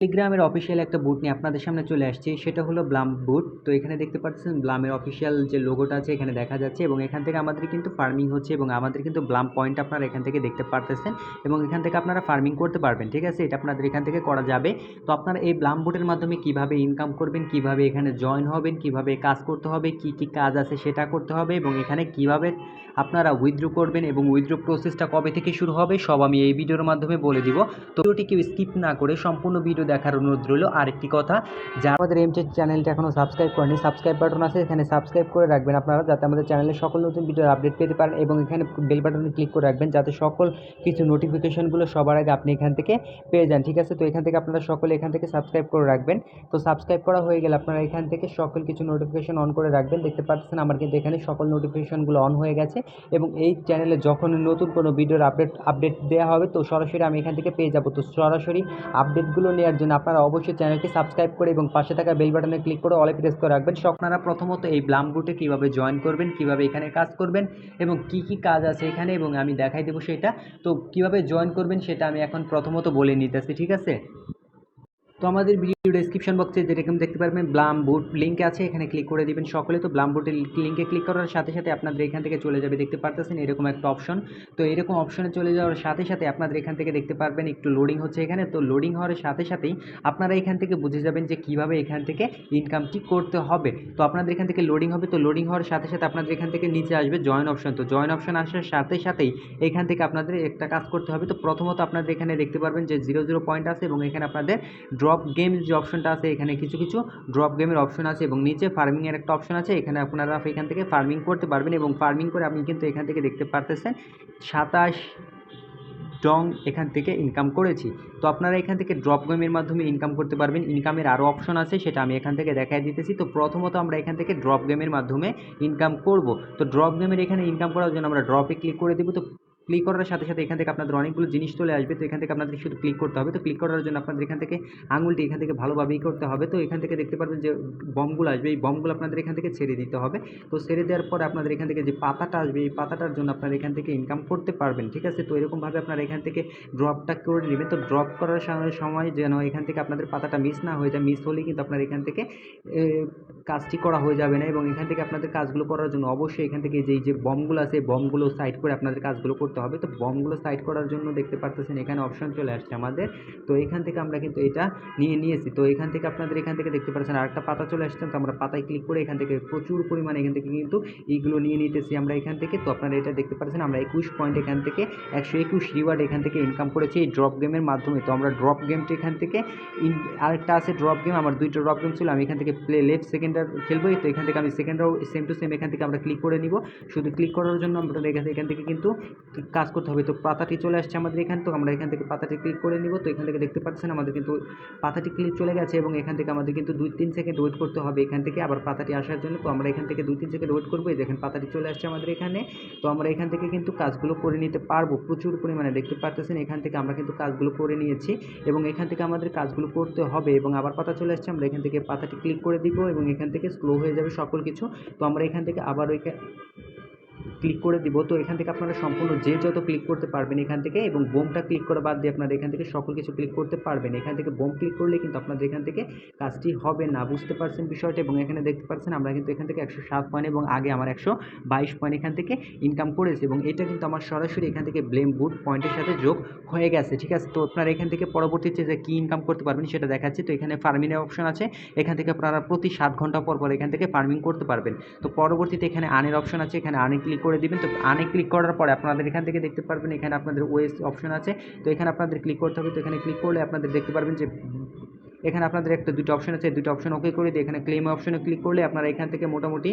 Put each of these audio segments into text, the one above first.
টেলিগ্রামের অফিসিয়াল একটা বুট নিয়ে আপনাদের সামনে চলে আসছি, সেটা হলো ব্লাম বুট। তো এখানে দেখতে পাচ্ছেন ব্লামের অফিসিয়াল যে লোগোটা আছে এখানে দেখা যাচ্ছে, এবং এখান থেকে আমাদের কিন্তু ফার্মিং হচ্ছে এবং আমাদের কিন্তু ব্লাম পয়েন্ট আপনারা এখান থেকে দেখতে পারতেছেন, এবং এখান থেকে আপনারা ফার্মিং করতে পারবেন। ঠিক আছে, এটা আপনাদের এখান থেকে করা যাবে। তো আপনারা এই ব্লাম বুটের মাধ্যমে কিভাবে ইনকাম করবেন, কিভাবে এখানে জয়েন হবেন, কিভাবে কাজ করতে হবে, কি কি কাজ আছে সেটা করতে হবে, এবং এখানে কিভাবে আপনারা উইথড্র করবেন এবং উইথড্র প্রসেসটা কবে থেকে শুরু হবে সব আমি এই ভিডিওর মাধ্যমে বলে দিব। তো ভিডিওটি কেউ স্কিপ না করে সম্পূর্ণ ভিডিও দেখার অনুরোধ রইল। আরেকটি কথা, যারা আমাদের এমটেক চ্যানেলটা এখনও সাবস্ক্রাইব করেনি, সাবস্ক্রাইব বাটন আছে এখানে সাবস্ক্রাইব করে রাখবেন আপনারা, যাতে আমাদের চ্যানেলে সকল নতুন ভিডিওর আপডেট পেতে পারেন, এবং এখানে বেল বাটনে ক্লিক করে রাখবেন যাতে সকল কিছু নোটিফিকেশনগুলো সবার আগে আপনি এখান থেকে পেয়ে যান। ঠিক আছে, তো এখান থেকে আপনারা সকলে এখান থেকে সাবস্ক্রাইব করে রাখবেন। তো সাবস্ক্রাইব করা হয়ে গেলে আপনারা এখান থেকে সকল কিছু নোটিফিকেশন অন করে রাখবেন। দেখতে পাচ্ছেন আমার কিন্তু এখানে সকল নোটিফিকেশনগুলো অন হয়ে গেছে, এবং এই চ্যানেলে যখন নতুন কোনো ভিডিওর আপডেট দেওয়া হবে তো সরাসরি আমি এখান থেকে পেয়ে যাব। তো সরাসরি আপডেটগুলো নেওয়ার জন্য আপনারা অবশ্যই চ্যানেলটি সাবস্ক্রাইব করে এবং পাশে থাকা বেল বাটনে ক্লিক করে অলে প্রেস করে রাখবেন। আপনারা প্রথমত এই ব্লাম বুটে কীভাবে জয়েন করবেন, কীভাবে এখানে কাজ করবেন এবং কি কি কাজ আছে এখানে, এবং আমি দেখাই দেবো সেটা। তো কীভাবে জয়েন করবেন সেটা আমি এখন প্রথমত বলে নিতেছি। ঠিক আছে, তো আমাদের ভিডিও ডেসক্রিপশন বক্সে যেরকম দেখতে পারবেন ব্লাম বুট লিঙ্ক আছে, এখানে ক্লিক করে দিবেন সকলে। তো ব্লাম বুটের লিঙ্কে ক্লিক করার সাথে সাথে আপনাদের এখান থেকে চলে যাবে, দেখতে পারতেছেন এরকম একটা অপশন। তো এরকম অপশনে চলে যাওয়ার সাথে সাথে আপনাদের এখান থেকে দেখতে পারবেন একটু লোডিং হচ্ছে এখানে। তো লোডিং হওয়ার সাথে সাথেই আপনারা এখান থেকে বুঝে যাবেন যে কীভাবে এখান থেকে ইনকামটি করতে হবে। তো আপনাদের এখান থেকে লোডিং হবে, তো লোডিং হওয়ার সাথে সাথে আপনাদের এখান থেকে নিচে আসবে জয়েন অপশন। তো জয়েন অপশন আসার সাথে সাথেই এখান থেকে আপনাদের একটা কাজ করতে হবে। তো প্রথমত আপনাদের এখানে দেখতে পারবেন যে 0 পয়েন্ট আছে, এবং এখানে আপনাদের ড্রপ গেম যে অপশনটা আছে এখানে কিছু কিছু ড্রপ গেমের অপশন আছে, এবং নিচে ফার্মিংয়ের একটা অপশন আছে। এখানে আপনারা এখান থেকে ফার্মিং করতে পারবেন, এবং ফার্মিং করে আপনি কিন্তু এখান থেকে দেখতে পারতেছেন 27 ডং এখান থেকে ইনকাম করেছি। তো আপনারা এখান থেকে ড্রপ গেমের মাধ্যমে ইনকাম করতে পারবেন। ইনকামের আরও অপশন আছে, সেটা আমি এখান থেকে দেখাই দিতেছি। তো প্রথমত আমরা এখান থেকে ড্রপ গেমের মাধ্যমে ইনকাম করব। তো ড্রপ গেমের এখানে ইনকাম করার জন্য আমরা ড্রপে ক্লিক করে দেবো। তো ক্লিক করার সাথে সাথে এখান থেকে আপনাদের অনেকগুলো জিনিস চলে আসবে। তো এখান থেকে আপনাদের শুধু ক্লিক করতে হবে। তো ক্লিক করার জন্য আপনাদের এখান থেকে আঙুলটি এখান থেকে ভালোভাবেই করতে হবে। তো এখান থেকে দেখতে পারবেন যে বমগুলো আসবে, এই বমগুলো আপনাদের এখান থেকে ছেড়ে দিতে হবে। তো ছেড়ে দেওয়ার পরে আপনাদের এখান থেকে যে পাতাটা আসবে, এই পাতাটার জন্য আপনারা এখান থেকে ইনকাম করতে পারবেন। ঠিক আছে, তো এরকমভাবে আপনারা এখান থেকে ড্রপটা করে নেবেন। তো ড্রপ করার সময় যেন এখান থেকে আপনাদের পাতাটা মিস না হয়ে যায়। মিস হলেই কিন্তু আপনার এখান থেকে কাজটি করা হয়ে যাবে না, এবং এখান থেকে আপনাদের কাজগুলো করার জন্য অবশ্যই এখান থেকে যে বমগুলো আছে বমগুলো সাইড করে আপনাদের কাজগুলো করতে হবে। তো বমগুলো সাইড করার জন্য দেখতে পারতেছেন এখানে অপশন চলে আসছে আমাদের। তো এখান থেকে আমরা কিন্তু এটা নিয়েছি। তো এখান থেকে আপনাদের এখান থেকে দেখতে পাচ্ছেন আরেকটা পাতা চলে আসছে। তো আমরা পাতায় ক্লিক করে এখান থেকে প্রচুর পরিমাণে এখান থেকে কিন্তু এইগুলো নিয়ে নিতেছি আমরা এখান থেকে। তো আপনারা এটা দেখতে পাচ্ছেন আমরা 21 পয়েন্ট এখান থেকে 121 রিওয়ার্ড এখান থেকে ইনকাম করেছি এই ড্রপ গেমের মাধ্যমে। তো আমরা ড্রপ গেমটি এখান থেকে আরেকটা আছে ড্রপ গেম, আমার 2টা ড্রপ গেম ছিল। আমি এখান থেকে প্লে লেফট সেকেন্ডার খেলবো। তো এখান থেকে আমি সেকেন্ডারও সেম টু সেম এখান থেকে আমরা ক্লিক করে নিব। শুধু ক্লিক করার জন্য আমরা এখান থেকে কিন্তু কাজ করতে হবে। তো পাতাটি চলে আসছে আমাদের এখানে। তো আমরা এখান থেকে পাতাটি ক্লিক করে নিব। তো এখান থেকে দেখতে পাচ্ছেন আমাদের কিন্তু পাতাটি ক্লিক চলে গেছে, এবং এখান থেকে আমাদের কিন্তু 2-3 সেকেন্ড ওয়েট করতে হবে এখান থেকে আবার পাতাটি আসার জন্য। তো আমরা এখান থেকে 2-3 সেকেন্ড ওয়েট করবো। এই দেখেন পাতাটি চলে আসছে আমাদের এখানে। তো আমরা এখান থেকে কিন্তু কাজগুলো করে নিতে পারবো প্রচুর পরিমাণে। দেখতে পাচ্ছেন এখান থেকে আমরা কিন্তু কাজগুলো করে নিয়েছি, এবং এখান থেকে আমাদের কাজগুলো করতে হবে। এবং আবার পাতা চলে আসছে, আমরা এখান থেকে পাতাটি ক্লিক করে দিব, এবং এখান থেকে স্লো হয়ে যাবে সকল কিছু। তো আমরা এখান থেকে আবার ক্লিক করে দিব। তো এখান থেকে আপনারা সম্পূর্ণ যে যত ক্লিক করতে পারবেন এখান থেকে, এবং বোমটা ক্লিক করা বাদ দিয়ে আপনারা এখান থেকে সকল কিছু ক্লিক করতে পারবেন। এখান থেকে বোম ক্লিক করলে কিন্তু আপনাদের এখান থেকে কাজটি হবে না, বুঝতে পারছেন বিষয়টা। এবং এখানে দেখতে পাচ্ছেন আমরা কিন্তু এখান থেকে 107 পয়েন্ট, এবং আগে আমার 122 পয়েন্ট এখান থেকে ইনকাম করেছি, এবং এটা কিন্তু আমার সরাসরি এখান থেকে ব্লেম বুট পয়েন্টের সাথে যোগ হয়ে গেছে। ঠিক আছে, তো আপনারা এখান থেকে পরবর্তীতে যে কী ইনকাম করতে পারবেন সেটা দেখাচ্ছি। তো এখানে ফার্মিংয়ের অপশন আছে, এখান থেকে আপনারা প্রতি 7 ঘন্টা পর পর এখান থেকে ফার্মিং করতে পারবেন। তো পরবর্তীতে এখানে আর্নের অপশন আছে, এখানে আর্নে ক্লিক করে দিবেন। তো আর্নে ক্লিক করার পরে আপনাদের এখান থেকে দেখতে পারবেন এখানে আপনাদের ওয়েস অপশন আছে। তো এখানে আপনাদের ক্লিক করতে হবে। তো এখানে ক্লিক করলে আপনাদের দেখতে পারবেন যে এখানে আপনাদের একটা 2টা অপশন আছে, 2টা অপশন ওকে করে দিয়ে এখানে ক্লেম অপশনে ক্লিক করলে আপনারা এখান থেকে মোটামুটি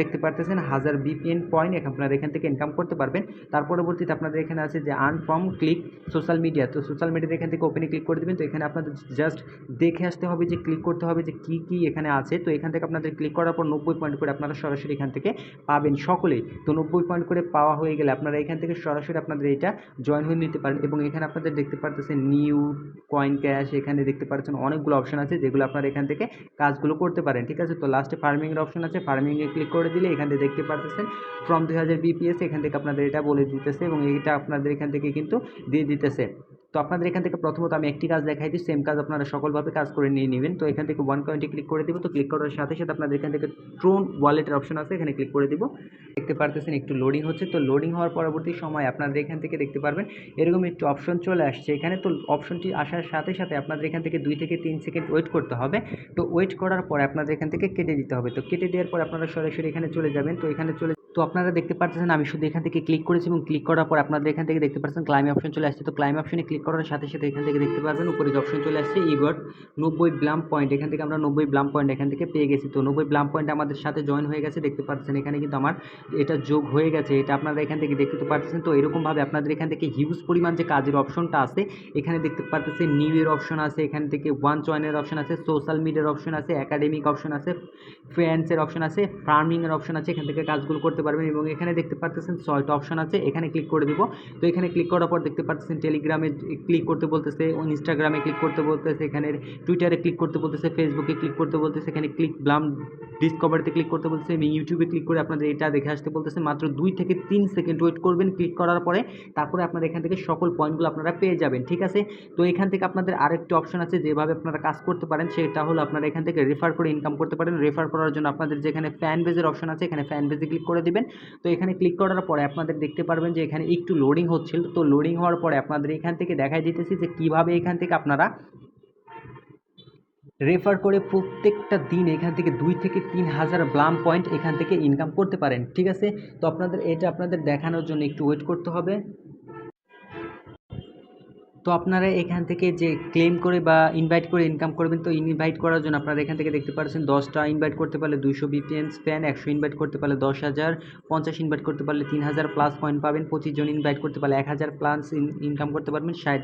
দেখতে পারতেছেন 1000 বিপিএন পয়েন্ট আপনারা এখান থেকে ইনকাম করতে পারবেন। তার পরবর্তীতে আপনাদের এখানে আছে যে earn from click social media. তো সোশ্যাল মিডিয়াতে এখান থেকে ওপেনে ক্লিক করে দেবেন। তো এখানে আপনাদের জাস্ট দেখে আসতে হবে যে ক্লিক করতে হবে যে কী এখানে আছে। তো এখান থেকে আপনাদের ক্লিক করার পর 90 পয়েন্ট করে আপনারা সরাসরি এখান থেকে পাবেন সকলেই। তো 90 পয়েন্ট করে পাওয়া হয়ে গেলে আপনারা এখান থেকে সরাসরি আপনাদের এটা জয়েন হয়ে নিতে পারেন। এবং এখানে আপনাদের দেখতে পারতেছেন নিউ কয়েন ক্যাশ, এখানে দেখতে পাচ্ছেন অনেকগুলো অপশন আছে যেগুলো আপনারা এখান থেকে কাজগুলো করতে পারেন। ঠিক আছে, তো লাস্টে ফার্মিংয়ের অপশন আছে, ফার্মিংয়ে ক্লিক করে দিলে এখান থেকে দেখতে পারতেছেন ফ্রম 2000 বিপিএস এখান থেকে আপনাদের এটা বলে দিতেছে, এবং এটা আপনাদের এখান থেকে কিন্তু দিয়ে দিতেছে। তো আপনাদের এখান থেকে প্রথমত আমি একটি কাজ দেখাই দিই, সেম কাজ আপনারা সকলভাবে কাজ করে নিয়ে নেবেন। তো এখান থেকে ওয়ান পয়েন্টে ক্লিক করে দিব। তো ক্লিক করার সাথে সাথে আপনাদের এখান থেকে ট্রোন ওয়ালেটের অপশন আছে, এখানে ক্লিক করে দিব। দেখতে পারতেছেন একটু লোডিং হচ্ছে। তো লোডিং হওয়ার পরবর্তী সময় আপনাদের এখান থেকে দেখতে পারবেন এরকম একটু অপশন চলে আসছে এখানে। তো অপশনটি আসার সাথে সাথে আপনাদের এখান থেকে 2 থেকে 3 সেকেন্ড ওয়েট করতে হবে। তো ওয়েট করার পরে আপনাদের এখান থেকে কেটে দিতে হবে। তো কেটে দেওয়ার পর আপনারা সরাসরি এখানে চলে যাবেন। তো এখানে তো আপনারা দেখতে পাচ্ছেন আমি শুধু এখান থেকে ক্লিক করেছি এবং ক্লিক করার পর আপনাদের এখান থেকে দেখতে পাচ্ছেন ক্লাইম অপশন চলে আসছে। তো ক্লাইম অপশনে ক্লিক করার সাথে সাথে এখান থেকে দেখতে পারবেন উপরে যে অপশন চলে আসছে ইগট 90 ব্লাম পয়েন্ট, এখান থেকে আমরা 90 ব্লাম পয়েন্ট এখান থেকে পেয়ে গেছি। তো 90 ব্লাম পয়েন্ট আমাদের সাথে জয়েন হয়ে গেছে, দেখতে পাচ্ছেন এখানে কিন্তু আমার এটা যোগ হয়ে গেছে, এটা আপনারা এখান থেকে দেখতে পাচ্ছেন। তো এরকমভাবে আপনাদের এখান থেকে হিউজ পরিমাণ যে কাজের অপশনটা আছে এখানে দেখতে পাচ্ছেন, নিউ এর অপশন আছে, এখান থেকে ওয়ান জয়েনের অপশন আছে, সোশ্যাল মিডিয়ার অপশন আছে, একাডেমিক অপশন আছে, ফ্রেন্ডসের অপশন আছে, ফার্মিংয়ের অপশন আছে, এখান থেকে কাজগুলো করতে পারবেন। এবং এখানে দেখতে পাচ্ছেন 6টা অপশন আছে, এখানে ক্লিক করে দিব। তো এখানে ক্লিক করার পর দেখতে পাচ্ছেন টেলিগ্রামে ক্লিক করতে বলতেছে, ইনস্টাগ্রামে ক্লিক করতে বলতেছে, এখানে টুইটারে ক্লিক করতে বলতেছে, ফেসবুকে ক্লিক করতে বলতেছে, এখানে ক্লিক ব্লাম ডিসকভারিতে ক্লিক করতে বলতেছে এবং ইউটিউবে ক্লিক করে আপনাদের এটা দেখে আসতে বলতেছে। মাত্র 2 থেকে 3 সেকেন্ড ওয়েট করবেন ক্লিক করার পরে, তারপরে আপনারা এখান থেকে সকল পয়েন্টগুলো আপনারা পেয়ে যাবেন, ঠিক আছে। তো এখান থেকে আপনাদের আরেকটি অপশন আছে যেভাবে আপনারা কাজ করতে পারেন, সেটা হলো আপনারা এখান থেকে রেফার করে ইনকাম করতে পারেন। রেফার করার জন্য আপনাদের যেখানে ফ্যান বেজের অপশন আছে এখানে ফ্যান বেজে ক্লিক করে দিবেন। তো এখানে ক্লিক করার পরে আপনাদের দেখতে পারবেন যে এখানে একটু লোডিং হচ্ছিল। তো লোডিং হওয়ার পরে আপনাদের এখান থেকে দেখাই দিতেছি যে কিভাবে এখান থেকে আপনারা রেফার করে প্রত্যেকটা দিন এখান থেকে 2 থেকে 3,000 ব্লাম পয়েন্ট এখান থেকে ইনকাম করতে পারেন, ঠিক আছে। তো আপনাদের দেখানোর জন্য একটু ওয়েট করতে হবে। তো আপনারা এখান থেকে যে ক্লেম করে বা ইনভাইট করে ইনকাম করবেন, তো ইনভাইট করার জন্য আপনারা এখান থেকে দেখতে পাচ্ছেন 10টা ইনভাইট করতে পারলে 200 বিপিএন স্প্যান, 100 ইনভাইট করতে পারলে 10,000, 50 ইনভাইট করতে পারলে 3,000 প্লাস পয়েন্ট পাবেন, 25 জন ইনভাইট করতে পারলে 1,000 প্লাস ইনকাম করতে পারবেন, 60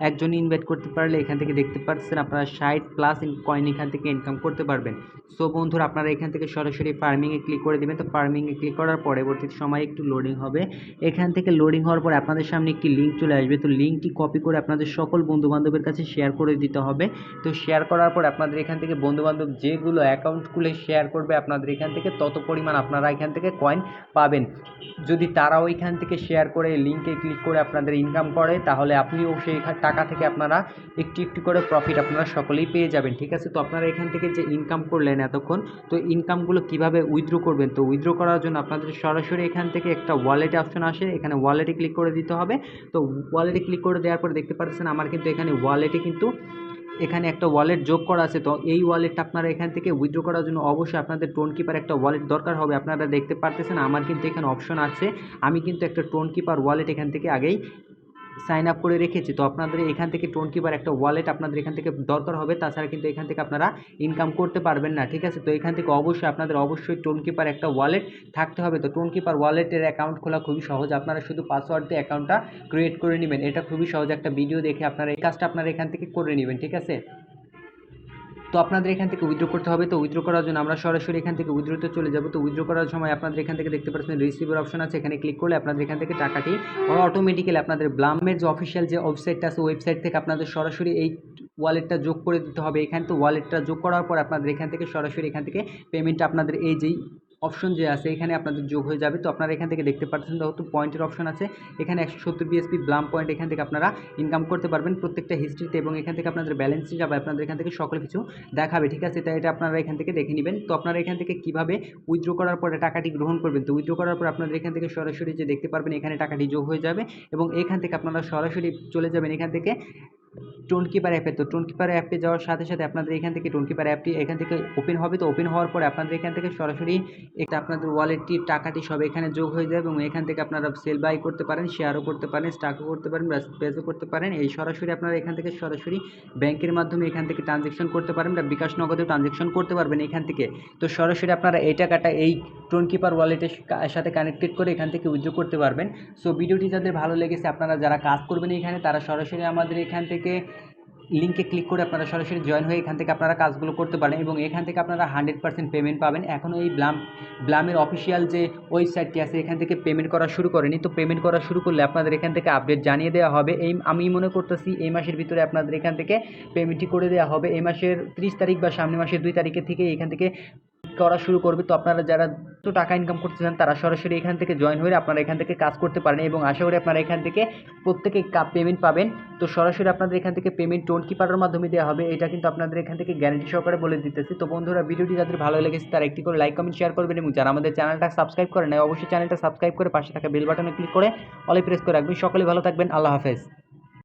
একজন ইনভাইট করতে পারলে এখান থেকে দেখতে পাচ্ছেন আপনারা 60 প্লাস কয়েন এখান থেকে ইনকাম করতে পারবেন। সো বন্ধুরা আপনারা এখান থেকে সরাসরি ফার্মিংয়ে ক্লিক করে দেবেন। তো ফার্মিংয়ে ক্লিক করার পরবর্তী সময় একটু লোডিং হবে, এখান থেকে লোডিং হওয়ার পর আপনাদের সামনে একটি লিঙ্ক চলে আসবে। তো লিঙ্কটি কপি করে আপনাদের সকল বন্ধুবান্ধবের কাছে শেয়ার করে দিতে হবে। তো শেয়ার করার পর আপনাদের এখান থেকে বন্ধুবান্ধব যেগুলো অ্যাকাউন্ট খুলে শেয়ার করবে আপনাদের এখান থেকে তত পরিমাণ আপনারা এখান থেকে কয়েন পাবেন। যদি তারাও এখান থেকে শেয়ার করে লিঙ্কে ক্লিক করে আপনাদের ইনকাম করে তাহলে আপনিও সেই টাকা থেকে আপনারা একটু একটু করে প্রফিট আপনারা সকলেই পেয়ে যাবেন, ঠিক আছে। তো আপনারা এখান থেকে যে ইনকাম করলেন এতক্ষণ, তো ইনকামগুলো কিভাবে উইথড্র করবেন, তো উইথড্র করার জন্য আপনাদের সরাসরি এখান থেকে একটা ওয়ালেট অপশন আসে, এখানে ওয়ালেটে ক্লিক করে দিতে হবে। তো ওয়ালেটে ক্লিক করে দেওয়ার পর দেখতে পাচ্ছেন আমার কিন্তু এখানে ওয়ালেটে কিন্তু এখানে একটা ওয়ালেট যোগ করা আছে। তো এই ওয়ালেটটা আপনারা এখান থেকে উইথড্র করার জন্য অবশ্যই আপনাদের টোন কিপার একটা ওয়ালেট দরকার হবে। আপনারা দেখতে পারতেছেন আমার কিন্তু এখানে অপশন আছে, আমি কিন্তু একটা টোন কিপার ওয়ালেট এখান থেকে আগেই সাইন আপ করে রেখেছি। তো আপনাদের এখান থেকে টোন কিপার একটা ওয়ালেট আপনাদের এখান থেকে দরকার হবে, তাছাড়া কিন্তু এখান থেকে আপনারা ইনকাম করতে পারবেন না, ঠিক আছে। তো এখান থেকে অবশ্যই টোন কিপার একটা ওয়ালেট থাকতে হবে। তো টোন কিপার ওয়ালেটের অ্যাকাউন্ট খোলা খুবই সহজ, আপনারা শুধু পাসওয়ার্ড দিয়ে অ্যাকাউন্টটা ক্রিয়েট করে নেবেন, এটা খুবই সহজ, একটা ভিডিও দেখে আপনারা এই কাজটা আপনারা এখান থেকে করে নেবেন, ঠিক আছে। তো আপনাদের এখান থেকে উইথড্র করতে হবে। তো উইথড্র করার জন্য আমরা সরাসরি এখান থেকে উইথড্রতে চলে যাব। তো উইথড্র করার সময় আপনাদের এখান থেকে দেখতে পাচ্ছেন রিসিভের অপশন আছে, এখানে ক্লিক করলে আপনাদের এখান থেকে টাকাটি অটোমেটিক্যালি আপনাদের ব্লামের যে অফিসিয়াল যে ওয়েবসাইটটা আছে ওয়েবসাইট থেকে আপনাদের সরাসরি এই ওয়ালেটটা যোগ করে দিতে হবে এখানে। তো ওয়ালেটটা যোগ করার পর আপনাদের এখান থেকে সরাসরি এখান থেকে পেমেন্টটা আপনাদের এই যেই অপশন যে আছে এখানে আপনাদের যোগ হয়ে যাবে। তো আপনারা এখান থেকে দেখতে পাচ্ছেন যেহেতু পয়েন্টের অপশন আছে এখানে 170 বিএসপি ব্লাম পয়েন্ট এখান থেকে আপনারা ইনকাম করতে পারবেন প্রত্যেকটা হিস্ট্রিতে, এবং এখান থেকে আপনাদের ব্যালেন্স যাবে, আপনাদের এখান থেকে সকল কিছু দেখাবে, ঠিক আছে। তাই এটা আপনারা এখান থেকে দেখে নেবেন। তো আপনারা এখান থেকে কীভাবে উইথড্র করার পরে টাকাটি গ্রহণ করবেন, তো উইথড্র করার পর আপনাদের এখান থেকে সরাসরি যে দেখতে পারবেন এখানে টাকাটি যোগ হয়ে যাবে, এবং এখান থেকে আপনারা সরাসরি চলে যাবেন এখান থেকে টোন কিপার অ্যাপে। তো টোন কিপার অ্যাপে যাওয়ার সাথে সাথে আপনাদের এখান থেকে টোন কিপার অ্যাপটি এখান থেকে ওপেন হবে। তো ওপেন হওয়ার পরে আপনাদের এখান থেকে সরাসরি এটা আপনাদের ওয়ালেটটির টাকাটি সব এখানে যোগ হয়ে যাবে, এবং এখান থেকে আপনারা সেল বাই করতে পারেন, শেয়ারও করতে পারেন, স্টকও করতে পারেন, পেজও করতে পারেন। এই সরাসরি আপনারা এখান থেকে সরাসরি ব্যাংকের মাধ্যমে এখান থেকে ট্রানজ্যাকশন করতে পারেন বা বিকাশ নগদেও ট্রানজ্যাকশন করতে পারবেন এখান থেকে। তো সরাসরি আপনারা এই টাকাটা এই টোন কিপার ওয়ালেটের সাথে কানেক্টেড করে এখান থেকে উইথড্র করতে পারবেন। সো ভিডিওটি যাদের ভালো লেগেছে আপনারা যারা কাজ করবেন এখানে তারা সরাসরি আমাদের এখান থেকে লিঙ্কে ক্লিক করে আপনারা সরাসরি জয়েন হয়ে এখান থেকে আপনারা কাজগুলো করতে পারেন, এবং এখান থেকে আপনারা 100% পেমেন্ট পাবেন। এখনও এই ব্লামের অফিসিয়াল যে ওয়েবসাইটটি আছে এখান থেকে পেমেন্ট করা শুরু করেনি। তো পেমেন্ট করা শুরু করলে আপনাদের এখান থেকে আপডেট জানিয়ে দেওয়া হবে। আমি মনে করতেছি এই মাসের ভিতরে আপনাদের এখান থেকে পেমেন্টটি করে দেওয়া হবে। এই মাসের 30 তারিখ বা সামনের মাসের 2 তারিখের থেকে এখান থেকে করা শুরু করবে। তো আপনারা যারা তো টাকা ইনকাম করতে চান তারা সরাসরি এখান থেকে জয়েন হয়ে আপনারা এখান থেকে কাজ করতে পারেন এবং আশা করি আপনারা এখান থেকে প্রত্যেকে পেমেন্ট পাবেন। তো সরাসরি আপনাদের এখান থেকে পেমেন্ট টোন কিপারের মাধ্যমে দেওয়া হবে, এটা কিন্তু আপনাদের এখান থেকে গ্যারান্টি সহকারে বলে দিতেছি। তো বন্ধুরা ভিডিওটি যাদের ভালো লেগেছে তারা একটি করে লাইক কমেন্ট শেয়ার করবেন এবং যারা আমাদের চ্যানেলটা সাবস্ক্রাইব করে নেয় অবশ্যই চ্যানেলটা সাবস্ক্রাইব করে পাশে থাকা বেল বাটনে ক্লিক করে অলে প্রেস করে রাখবেন। সকলে ভালো থাকবেন, আল্লাহ হাফেজ।